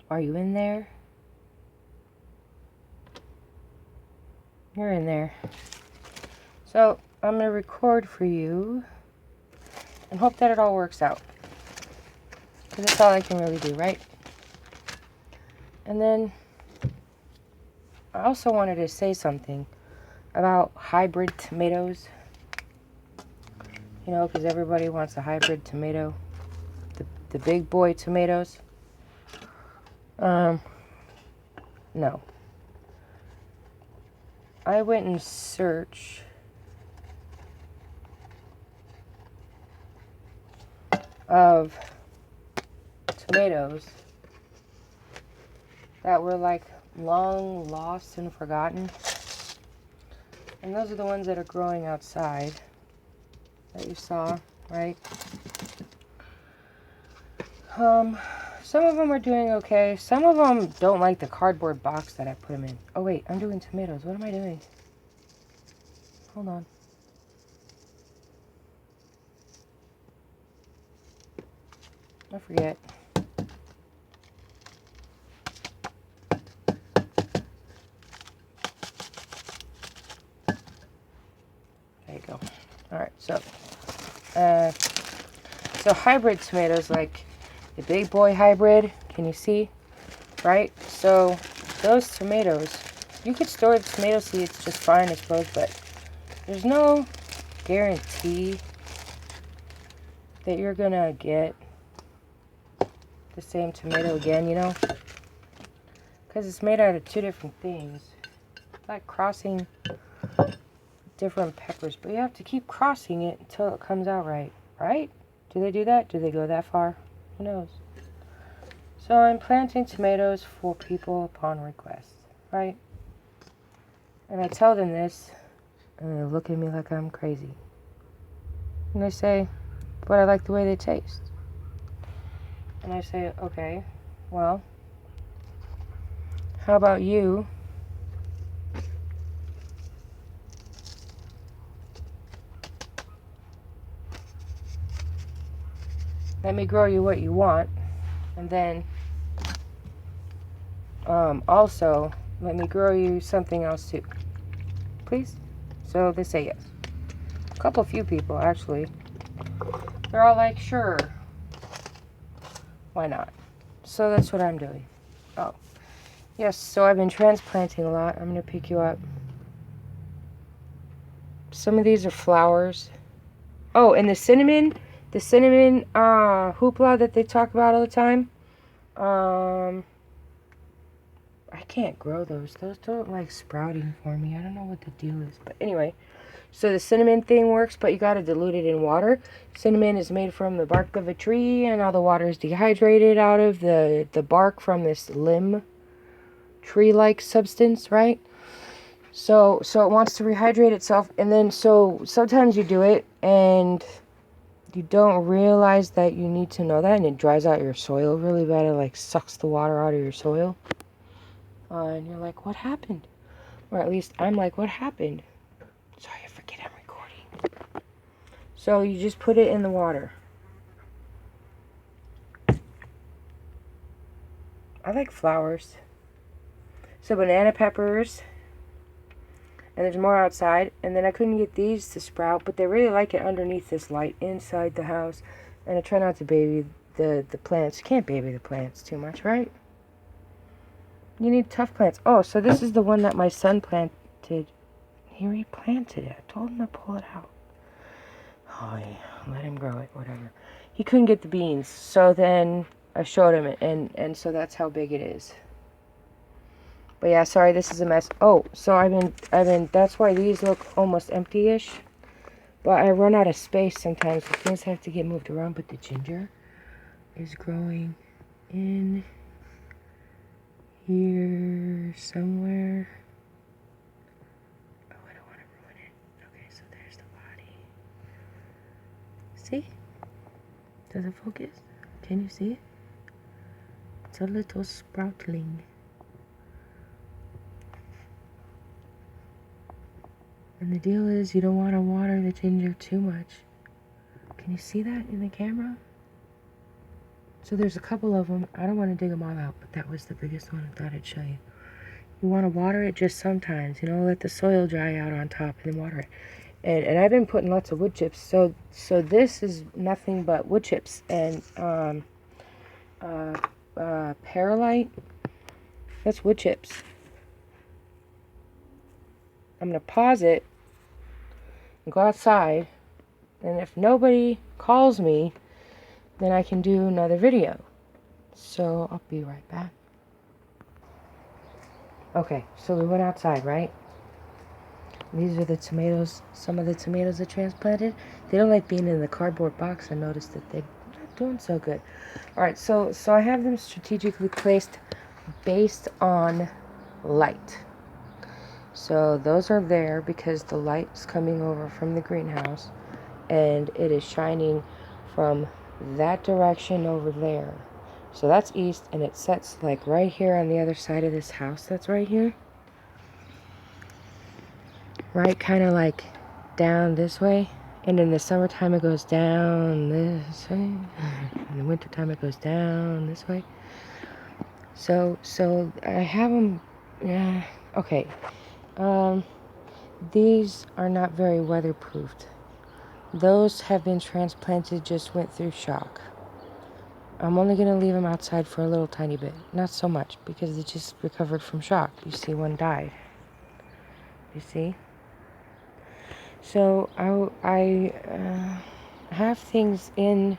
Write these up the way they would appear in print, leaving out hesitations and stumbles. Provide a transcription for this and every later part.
Are you in there? You're in there. So I'm going to record for you and hope that it all works out. Because that's all I can really do, right? And then I also wanted to say something about hybrid tomatoes. You know, because everybody wants a hybrid tomato. The big boy tomatoes. No. I went in search of tomatoes that were like long lost and forgotten. And those are the ones that are growing outside that you saw, right? Some of them are doing okay. Some of them don't like the cardboard box that I put them in. Oh wait, I'm doing tomatoes. What am I doing? Hold on. I forget. There you go. Alright, so hybrid tomatoes, like the big boy hybrid, can you see? Right? So those tomatoes, you could store the tomato seeds just fine, I suppose, but there's no guarantee that you're gonna get the same tomato again, you know? Because it's made out of two different things. It's like crossing different peppers, but you have to keep crossing it until it comes out right, right? Do they do that? Do they go that far? Who knows? So I'm planting tomatoes for people upon request, right? And I tell them this, and they look at me like I'm crazy. And they say, but I like the way they taste. And I say, okay, well, how about you let me grow you what you want, and then also let me grow you something else too, please? So they say yes. Few people actually. They're all like, sure, why not? So that's what I'm doing. Oh, yes, so I've been transplanting a lot. I'm going to pick you up. Some of these are flowers. Oh, and the cinnamon hoopla that they talk about all the time. I can't grow those. Those don't like sprouting for me. I don't know what the deal is. But anyway, so the cinnamon thing works, but you got to dilute it in water. Cinnamon is made from the bark of a tree, and all the water is dehydrated out of the bark from this limb tree-like substance, right? So it wants to rehydrate itself, and then so sometimes you do it and you don't realize that you need to know that, and it dries out your soil really bad. It like sucks the water out of your soil. And you're like, what happened? Or at least I'm like, what happened? Sorry, I forget I'm recording. So you just put it in the water. I like flowers. So banana peppers. And there's more outside. And then I couldn't get these to sprout, but they really like it underneath this light inside the house. And I try not to baby the plants. You can't baby the plants too much, right? You need tough plants. Oh, so this is the one that my son planted. He replanted it. I told him to pull it out. Oh, yeah. Let him grow it, whatever. He couldn't get the beans, so then I showed him it, and so that's how big it is. But yeah, sorry, this is a mess. Oh, so I've been, that's why these look almost empty-ish. But I run out of space sometimes, so things have to get moved around. But the ginger is growing in here somewhere. Oh, I don't want to ruin it. Okay, so there's the body. See? Does it focus? Can you see it? It's a little sproutling. And the deal is you don't want to water the ginger too much. Can you see that in the camera? So there's a couple of them. I don't want to dig them all out, but that was the biggest one I thought I'd show you. You want to water it just sometimes, you know, let the soil dry out on top and then water it. And I've been putting lots of wood chips. So this is nothing but wood chips and perlite. That's wood chips. I'm gonna pause it and go outside, and if nobody calls me, then I can do another video. So I'll be right back. Okay, so we went outside, right? These are the tomatoes, some of the tomatoes I transplanted. They don't like being in the cardboard box. I noticed that they're not doing so good. All right, so I have them strategically placed based on light. So those are there because the light's coming over from the greenhouse and it is shining from that direction over there. So that's east, and it sets like right here on the other side of this house that's right here. Right, kind of like down this way. And in the summertime it goes down this way. In the wintertime it goes down this way. So I have them, yeah, okay. These are not very weatherproofed. Those have been transplanted, just went through shock. I'm only going to leave them outside for a little tiny bit. Not so much, because they just recovered from shock. You see, one died. You see? So I have things in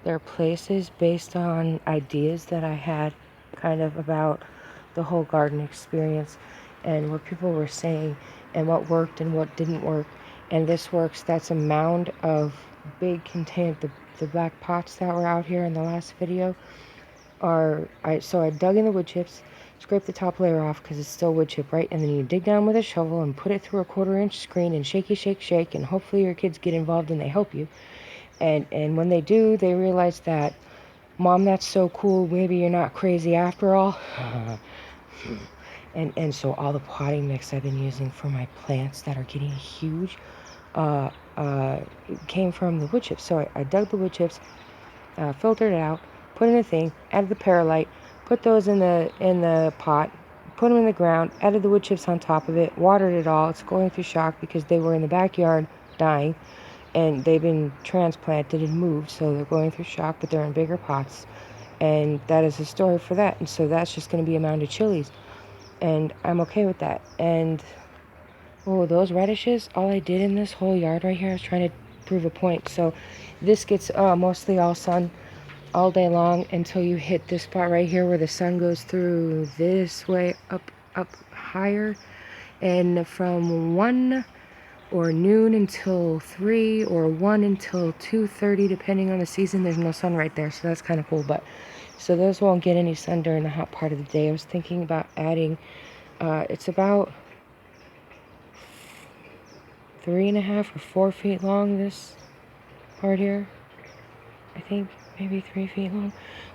their places based on ideas that I had kind of about the whole garden experience and what people were saying and what worked and what didn't work. And this works. That's a mound of big contained, the black pots that were out here in the last video so I dug in the wood chips, scraped the top layer off because it's still wood chip, right? And then you dig down with a shovel and put it through a 1/4-inch screen and shake, and hopefully your kids get involved and they help you. And when they do, they realize that, Mom, that's so cool, maybe you're not crazy after all. And so all the potting mix I've been using for my plants that are getting huge came from the wood chips. So I dug the wood chips, filtered it out, put in a thing, added the perlite, put those in the pot, put them in the ground, added the wood chips on top of it, watered it all. It's going through shock because they were in the backyard dying, and they've been transplanted and moved, so they're going through shock, but they're in bigger pots. And that is the story for that. And so that's just going to be a mound of chilies. And I'm okay with that. And, oh, those radishes, all I did in this whole yard right here, I was trying to prove a point. So this gets mostly all sun all day long until you hit this spot right here where the sun goes through this way up higher. And from 1 or noon until 3 or 1 until 2:30, depending on the season, there's no sun right there. So that's kind of cool. But so those won't get any sun during the hot part of the day. I was thinking about adding, it's about 3.5 or 4 feet long, this part here. I think maybe 3 feet long,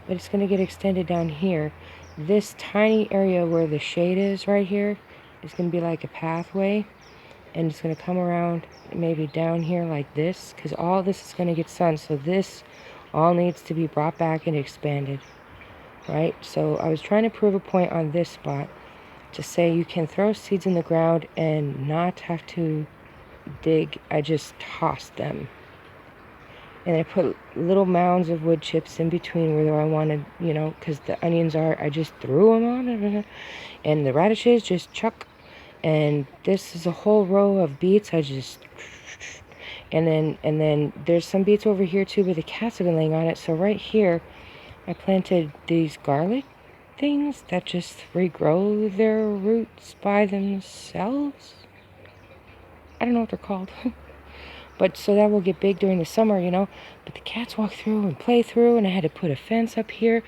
but it's going to get extended down here. This tiny area where the shade is right here is going to be like a pathway, and it's going to come around maybe down here like this, because all this is going to get sun. So this all needs to be brought back and expanded, right? So I was trying to prove a point on this spot to say you can throw seeds in the ground and not have to dig. I just tossed them, and I put little mounds of wood chips in between where I wanted, you know, because the onions I just threw them on, and the radishes just chuck. And this is a whole row of beets. I just, and then there's some beets over here too, but the cats have been laying on it. So right here, I planted these garlic things that just regrow their roots by themselves. I don't know what they're called. But so that will get big during the summer, you know. But the cats walk through and play through, and I had to put a fence up here.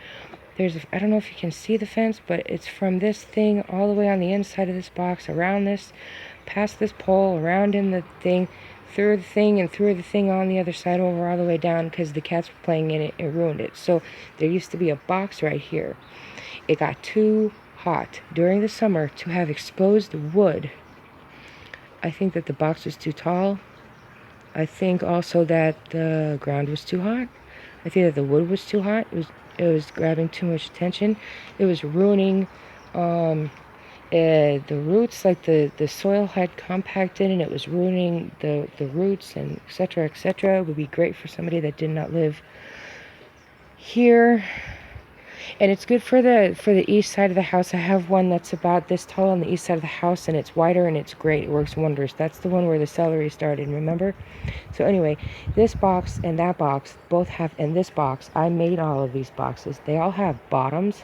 I don't know if you can see the fence, but it's from this thing all the way on the inside of this box, around this, past this pole, around in the thing, through the thing, and through the thing on the other side, over all the way down, because the cats were playing in it and ruined it. So there used to be a box right here. It got too hot during the summer to have exposed wood. I think that the box was too tall. I think also that the ground was too hot. I think that the wood was too hot. It was grabbing too much attention. It was ruining the roots, like the soil had compacted and it was ruining the roots and etc., etc. It would be great for somebody that did not live here. And it's good for the east side of the house. I have one that's about this tall on the east side of the house, and it's wider and it's great. It works wonders. That's the one where the celery started, remember? So anyway, this box and that box both have, and this box, I made all of these boxes. They all have bottoms.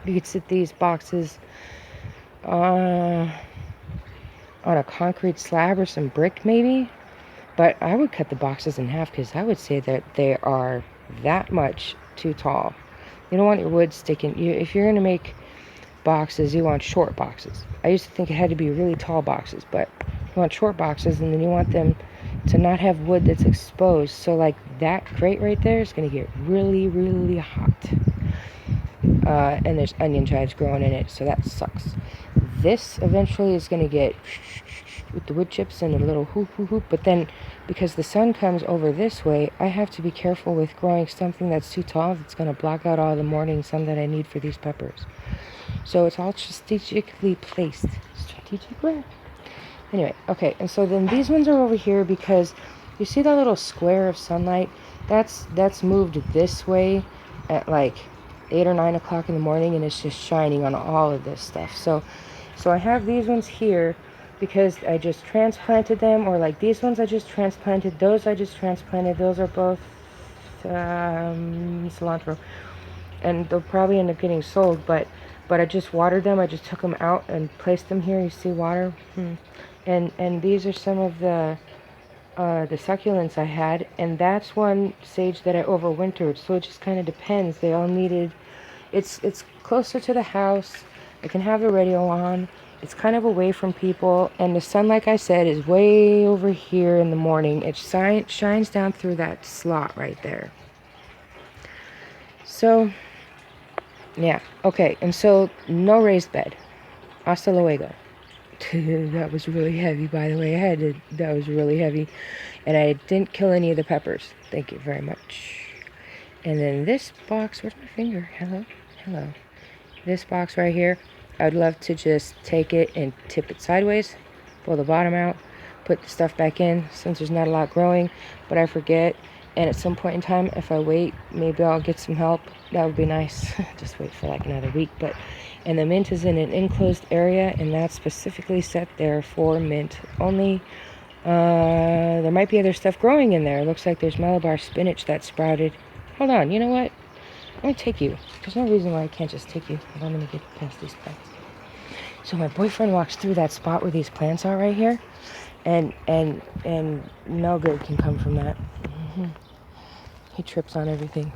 You could sit these boxes on a concrete slab or some brick maybe. But I would cut the boxes in half because I would say that they are that much too tall. You don't want your wood sticking. If you're going to make boxes, you want short boxes. I used to think it had to be really tall boxes, but you want short boxes, and then you want them to not have wood that's exposed. So like that crate right there is going to get really, really hot. And there's onion chives growing in it, so that sucks. This eventually is going to get with the wood chips and a little hoop, but then because the sun comes over this way, I have to be careful with growing something that's too tall that's going to block out all the morning sun that I need for these peppers. So it's all strategically placed. Strategically? Anyway, okay, and so then these ones are over here because you see that little square of sunlight? That's moved this way at like 8 or 9 o'clock in the morning, and it's just shining on all of this stuff. So I have these ones here because I just transplanted them, or like these ones I just transplanted, those I just transplanted, those are both cilantro, and they'll probably end up getting sold, but I just watered them. I just took them out and placed them here. You see water? And these are some of the succulents I had, and that's one sage that I overwintered, so it just kind of depends. They all needed, it's closer to the house, I can have the radio on, it's kind of away from people, and the sun, like I said, is way over here in the morning. It shines down through that slot right there. So yeah, okay, and so no raised bed. Hasta luego. That was really heavy, by the way. That was really heavy. And I didn't kill any of the peppers. Thank you very much. And then this box, where's my finger? Hello? This box right here, I would love to just take it and tip it sideways, pull the bottom out, put the stuff back in, since there's not a lot growing, but I forget. And at some point in time, if I wait, maybe I'll get some help. That would be nice. Just wait for like another week. And the mint is in an enclosed area, and that's specifically set there for mint only. There might be other stuff growing in there. It looks like there's Malabar spinach that sprouted. Hold on, you know what? I'm going to take you. There's no reason why I can't just take you. Hold on, let me get past these plants. So my boyfriend walks through that spot where these plants are right here, and no good can come from that. He trips on everything.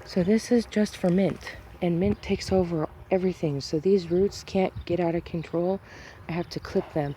So this is just for mint, and mint takes over everything. So these roots can't get out of control. I have to clip them.